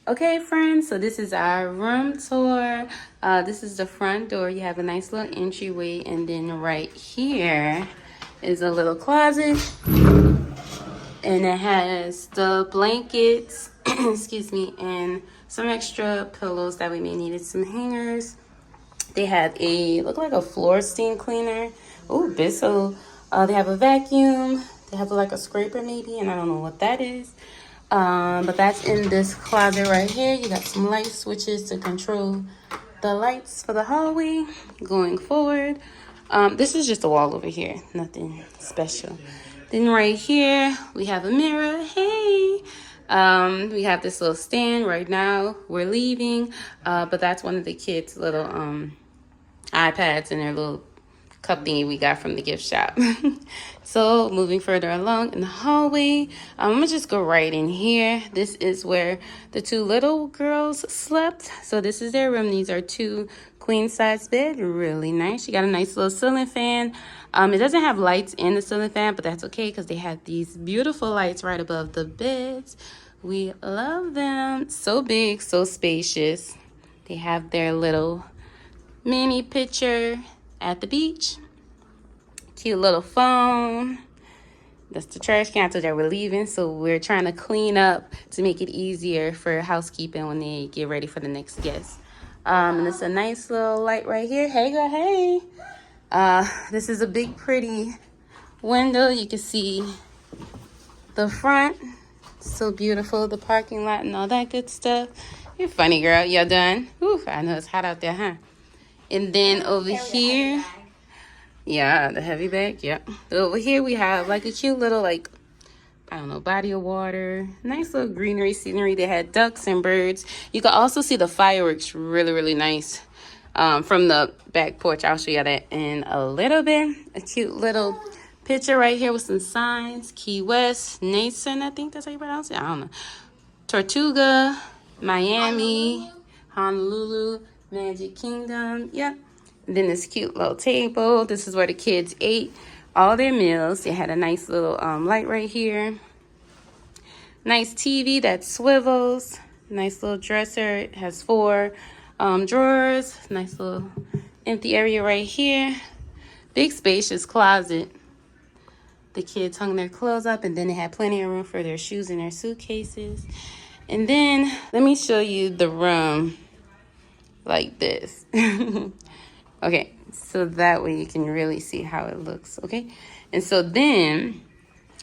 Okay, friends, so this is our room tour. This is the front door. You have a nice little entryway, and then right here is a little closet, and it has the blankets, excuse me, and some extra pillows that we may need. Some hangers. They have look like a floor steam cleaner. Oh, Bissell. They have a vacuum. They have like a scraper maybe, and I don't know what that is. But that's in this closet right here. You got some light switches to control the lights for the hallway going forward. This is just a wall over here, nothing special. Then right here we have a mirror. Hey, we have this little stand. Right now we're leaving, but that's one of the kids' little iPads and their little cup thingy we got from the gift shop. So moving further along in the hallway, I'm gonna just go right in here. This is where the two little girls slept. So this is their room. These are two queen size bed, really nice. You got a nice little ceiling fan. It doesn't have lights in the ceiling fan, but that's okay because they have these beautiful lights right above the beds. We love them. So big, so spacious. They have their little mini picture at the beach. Cute little phone. That's the trash can. So that we're leaving, so we're trying to clean up to make it easier for housekeeping when they get ready for the next guest. And it's a nice little light right here. Hey girl, hey. This is a big pretty window. You can see the front. So beautiful. The parking lot and all that good stuff. You're funny, girl. Y'all done? Whew, I know it's hot out there, huh? And then over here, yeah, the heavy bag, yeah. Over here we have like a cute little, like, I don't know, body of water. Nice little greenery scenery. They had ducks and birds. You can also see the fireworks, really, really nice, from the back porch. I'll show you that in a little bit. A cute little picture right here with some signs. Key West, Nason, I think that's how you pronounce it. I don't know. Tortuga, Miami, Honolulu, Magic Kingdom, yep. And then this cute little table. This is where the kids ate all their meals. They had a nice little light right here. Nice TV that swivels. Nice little dresser. It has 4 drawers. Nice little empty area right here. Big spacious closet. The kids hung their clothes up, and then they had plenty of room for their shoes and their suitcases. And then let me show you the room like this. Okay, so that way you can really see how it looks. Okay, and so then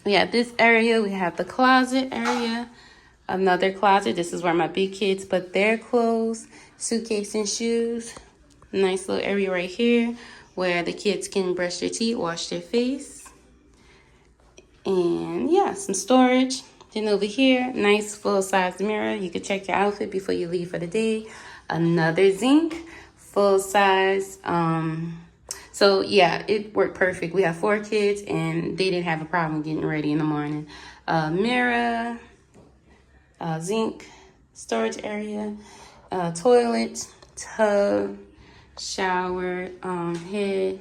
we have this area. We have the closet area, another closet. This is where my big kids put their clothes, suitcase, and shoes. Nice little area right here where the kids can brush their teeth, wash their face, and yeah, some storage. Then over here, nice full-size mirror. You can check your outfit before you leave for the day. Another zinc, full size. So yeah, it worked perfect. We have 4 kids and they didn't have a problem getting ready in the morning. Mirror, zinc, storage area, toilet, tub, shower, head.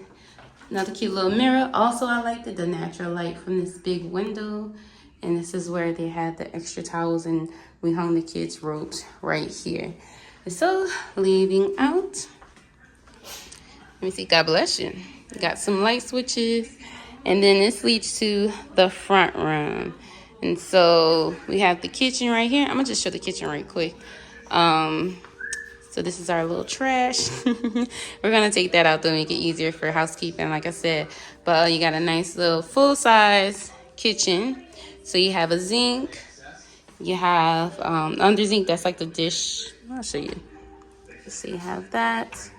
Another cute little mirror. Also, I liked it, the natural light from this big window. And this is where they had the extra towels, and we hung the kids' robes right here. So, leaving out. Let me see. God bless you. Got some light switches. And then this leads to the front room. And so, we have the kitchen right here. I'm going to just show the kitchen right quick. So, this is our little trash. We're going to take that out to make it easier for housekeeping, like I said. But you got a nice little full-size kitchen. So, you have a zinc. You have under zinc, that's like the dish. I'll show you. So you have that.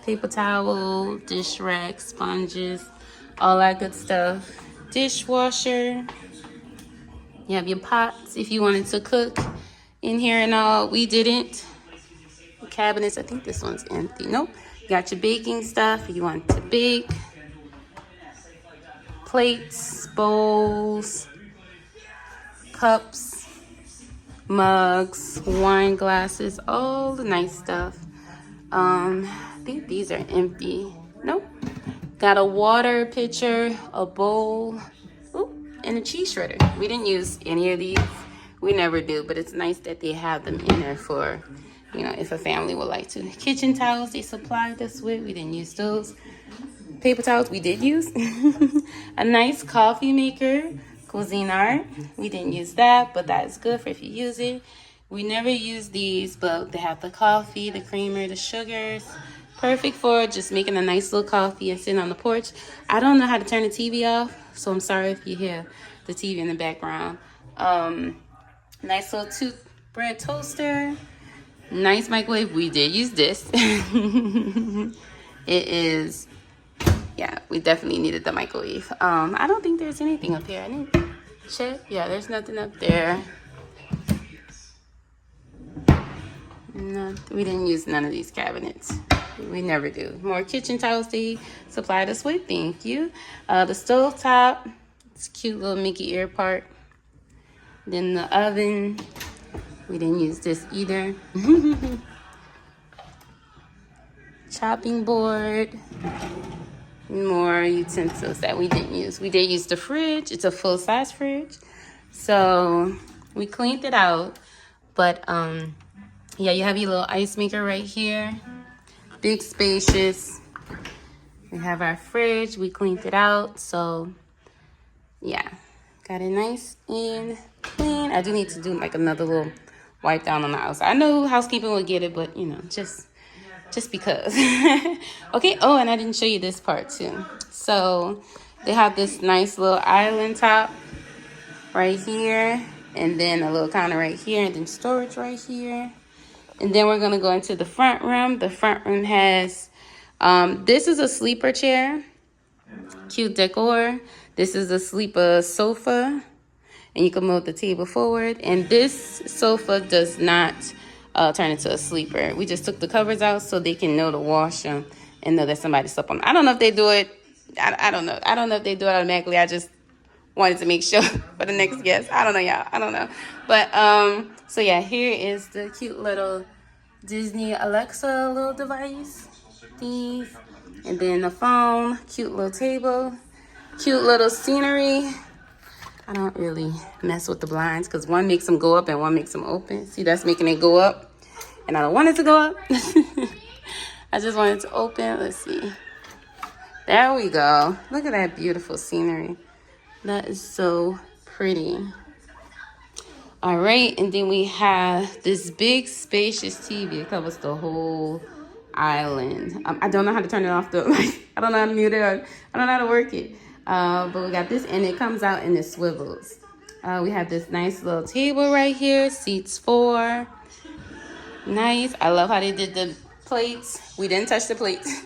Paper towel, dish rack, sponges, all that good stuff. Dishwasher. You have your pots if you wanted to cook in here and all. We didn't. Cabinets, I think this one's empty. Nope. You got your baking stuff if you want to bake. Plates, bowls, cups, mugs, wine glasses, all the nice stuff. I think these are empty. Nope. Got a water pitcher, a bowl, and a cheese shredder. We didn't use any of these. We never do, but it's nice that they have them in there for, you know, if a family would like to. Kitchen towels they supplied us with. We didn't use those. Paper towels we did use. A nice coffee maker, Cuisinart. We didn't use that, but that's good for if you use it. We never use these, but they have the coffee, the creamer, the sugars. Perfect for just making a nice little coffee and sitting on the porch. I don't know how to turn the TV off, so I'm sorry if you hear the TV in the background. Nice little bread toaster. Nice microwave. We did use this. It is, yeah, we definitely needed the microwave. I don't think there's anything up here. I didn't check. Yeah, there's nothing up there. No, we didn't use none of these cabinets. We never do. More kitchen towels they supplied us with. Thank you. The stove top. It's a cute little Mickey ear part. Then the oven. We didn't use this either. Chopping board. More utensils that we didn't use. We did use the fridge. It's a full-size fridge. So we cleaned it out. But yeah, you have your little ice maker right here. Big, spacious. We have our fridge. We cleaned it out. So yeah, got it nice and clean. I do need to do like another little wipe down on the outside. I know housekeeping will get it, but you know, just because. Okay. Oh, and I didn't show you this part too. So they have this nice little island top right here, and then a little counter right here, and then storage right here. And then we're gonna go into the front room. The front room has this is a sleeper chair, cute decor. This is a sleeper sofa, and you can move the table forward. And this sofa does not turn into a sleeper. We just took the covers out so they can know to wash them and know that somebody slept on them. I don't know if they do it. I don't know. I don't know if they do it automatically. I just wanted to make sure for the next guest. I don't know, y'all. I don't know. But so yeah, here is the cute little Disney Alexa little device. These. And then the phone. Cute little table. Cute little scenery. I don't really mess with the blinds because one makes them go up and one makes them open. See, that's making it go up. And I don't want it to go up. I just want it to open. Let's see. There we go. Look at that beautiful scenery. That is so pretty. All right, and then we have this big spacious TV. It covers the whole island. I don't know how to turn it off though. I don't know how to mute it. I don't know how to work it. But we got this, and it comes out and it swivels. We have this nice little table right here. Seats 4. Nice. I love how they did the plates. We didn't touch the plates.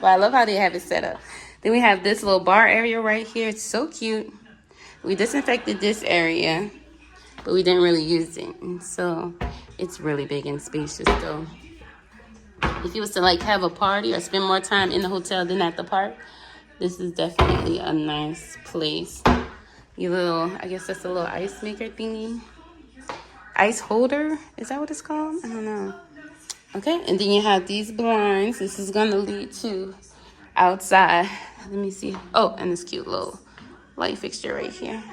But I love how they have it set up. Then we have this little bar area right here. It's so cute. We disinfected this area, but we didn't really use it. And so it's really big and spacious though. If you was to like have a party or spend more time in the hotel than at the park, this is definitely a nice place. You little, I guess that's a little ice maker thingy. Ice holder, is that what it's called? I don't know. Okay, and then you have these blinds. This is gonna lead to outside. Let me see. Oh, and this cute little light fixture right here.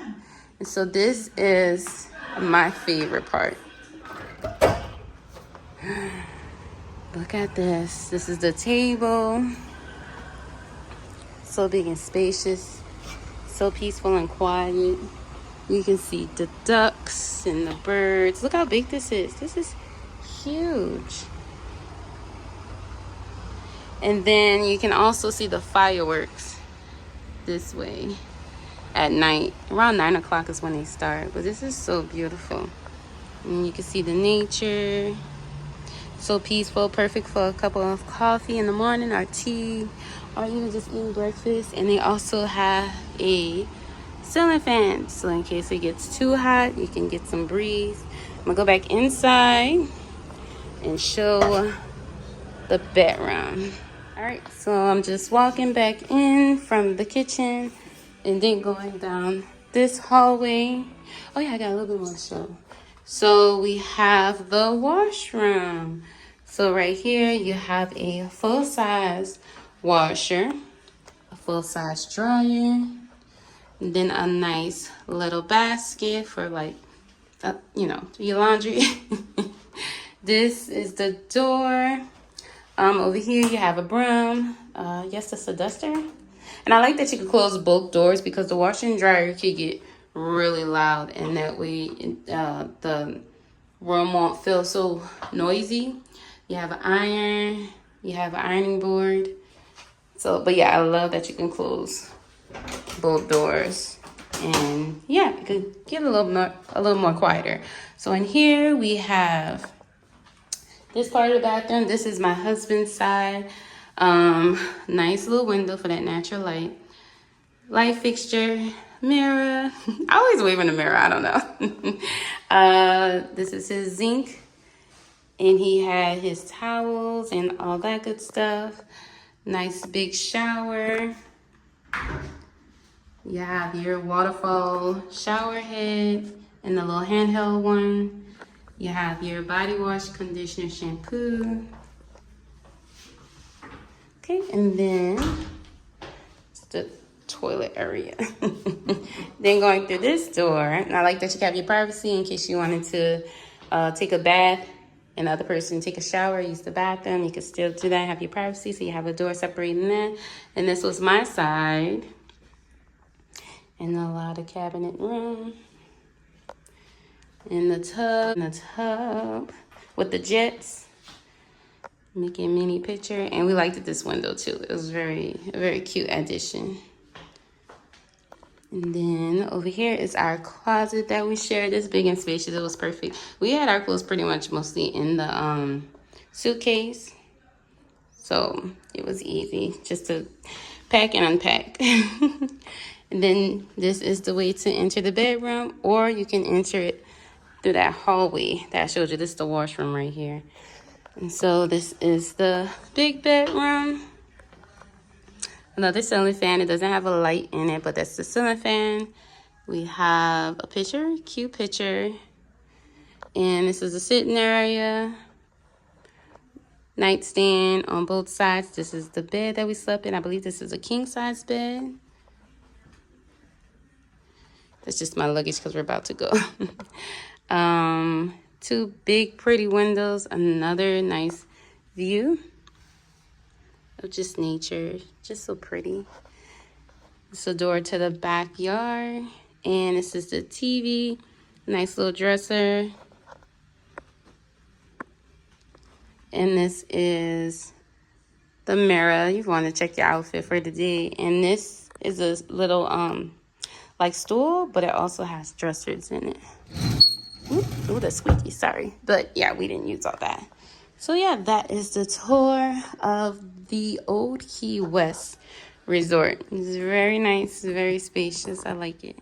And so this is my favorite part. Look at this. This is the table. So big and spacious. So peaceful and quiet. You can see the ducks and the birds. Look how big this is. This is huge. And then you can also see the fireworks this way at night. Around 9 o'clock is when they start. But this is so beautiful. And you can see the nature. So peaceful. Perfect for a cup of coffee in the morning or tea. Or even just eating breakfast. And they also have a ceiling fan. So in case it gets too hot, you can get some breeze. I'm going to go back inside and show the bedroom. Alright, so I'm just walking back in from the kitchen and then going down this hallway. Oh yeah, I got a little bit more to show. So we have the washroom. So right here you have a full-size washer, a full-size dryer, and then a nice little basket for like you know, do your laundry. This is the door. Over here you have a broom. Yes, that's a duster. And I like that you can close both doors because the washer and dryer could get really loud, and that way the room won't feel so noisy. You have an iron. You have an ironing board. So, but yeah, I love that you can close both doors, and yeah, it could get a little more quieter. So in here we have this part of the bathroom. This is my husband's side. Nice little window for that natural light. Light fixture, mirror. I always wave in the mirror, I don't know. This is his zinc. And he had his towels and all that good stuff. Nice big shower. You have your waterfall shower head and the little handheld one. You have your body wash, conditioner, shampoo. Okay, and then it's the toilet area. Then going through this door, and I like that you have your privacy in case you wanted to take a bath and the other person take a shower, use the bathroom. You can still do that, have your privacy, so you have a door separating that. And this was my side. And a lot of cabinet room. In the tub with the jets. Making a mini picture. And we liked this window too. It was a very cute addition. And then over here is our closet that we shared. It's big and spacious. It was perfect. We had our clothes pretty much mostly in the suitcase. So it was easy just to pack and unpack. And then this is the way to enter the bedroom, or you can enter it through that hallway that I showed you. This is the washroom right here. And so this is the big bedroom. Another ceiling fan. It doesn't have a light in it, but that's the ceiling fan. We have a picture, cute picture. And this is the sitting area. Nightstand on both sides. This is the bed that we slept in. I believe this is a king size bed. That's just my luggage because we're about to go. Two big pretty windows. Another nice view of just nature. Just so pretty. It's a door to the backyard. And this is the TV. Nice little dresser. And this is the mirror. You want to check your outfit for the day. And this is a little like stool, but it also has dressers in it. Ooh, that's squeaky, sorry. But yeah, we didn't use all that. So yeah, that is the tour of the Old Key West Resort. It's very nice, very spacious. I like it.